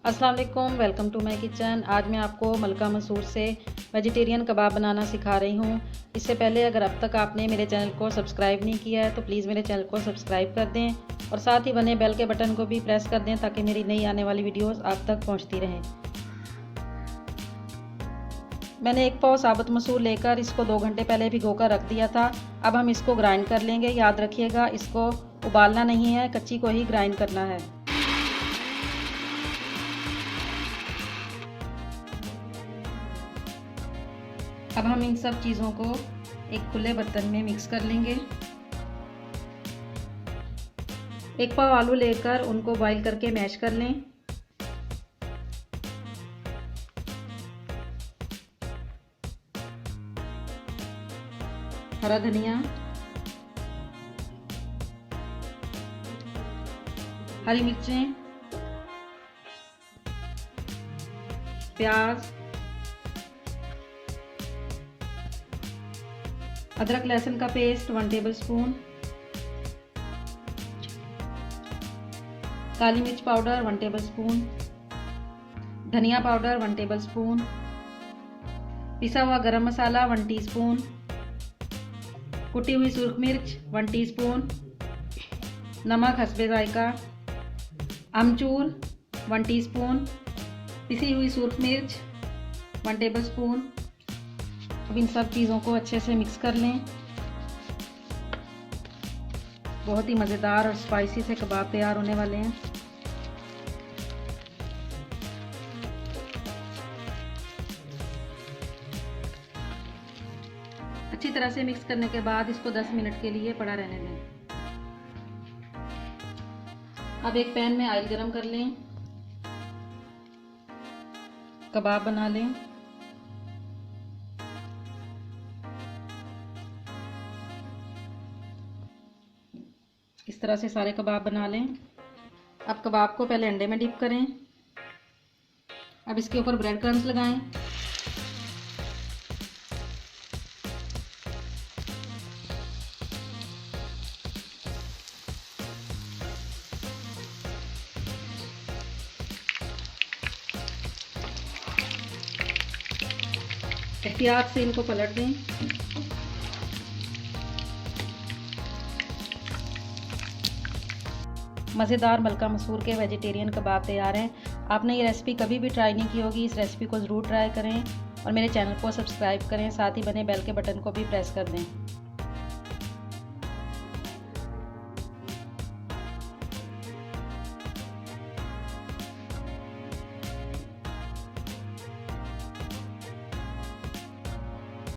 अस्सलाम वालेकुम, welcome to my kitchen. आज मैं आपको मलका मसूर से वेजिटेरियन कबाब बनाना सिखा रही हूँ। इससे पहले अगर अब तक आपने मेरे चैनल को सब्सक्राइब नहीं किया है तो प्लीज़ मेरे चैनल को सब्सक्राइब कर दें और साथ ही बने बेल के बटन को भी प्रेस कर दें ताकि मेरी नई आने वाली वीडियोस आप तक पहुँचती रहें। मैंने 1 पाव साबुत मसूर लेकर इसको 2 घंटे पहले भिगोकर रख दिया था। अब हम इसको ग्राइंड कर लेंगे। याद रखिएगा, इसको उबालना नहीं है, कच्ची को ही ग्राइंड करना है। अब हम इन सब चीज़ों को एक खुले बर्तन में मिक्स कर लेंगे। 1 पाव आलू लेकर उनको बॉईल करके मैश कर लें। हरा धनिया, हरी मिर्चें, प्याज, अदरक लहसुन का पेस्ट 1 टेबलस्पून, काली मिर्च पाउडर 1 टेबलस्पून, धनिया पाउडर 1 टेबलस्पून, पिसा हुआ गरम मसाला 1 टीस्पून, कुटी हुई सुर्ख मिर्च 1 टीस्पून, नमक हस्बे जायका, अमचूर 1 टीस्पून, पिसी हुई सुर्ख मिर्च 1 टेबलस्पून। अब इन सब चीज़ों को अच्छे से मिक्स कर लें। बहुत ही मज़ेदार और स्पाइसी से कबाब तैयार होने वाले हैं। अच्छी तरह से मिक्स करने के बाद इसको 10 मिनट के लिए पड़ा रहने दें। अब एक पैन में ऑयल गरम कर लें, कबाब बना लें। इस तरह से सारे कबाब बना लें। अब कबाब को पहले अंडे में डिप करें। अब इसके ऊपर ब्रेड क्रम्स लगाएं। एहतियात से इनको पलट दें। मज़ेदार मलका मसूर के वेजिटेरियन कबाब तैयार हैं। आपने ये रेसिपी कभी भी ट्राई नहीं की होगी, इस रेसिपी को ज़रूर ट्राई करें और मेरे चैनल को सब्सक्राइब करें, साथ ही बने बेल के बटन को भी प्रेस कर दें।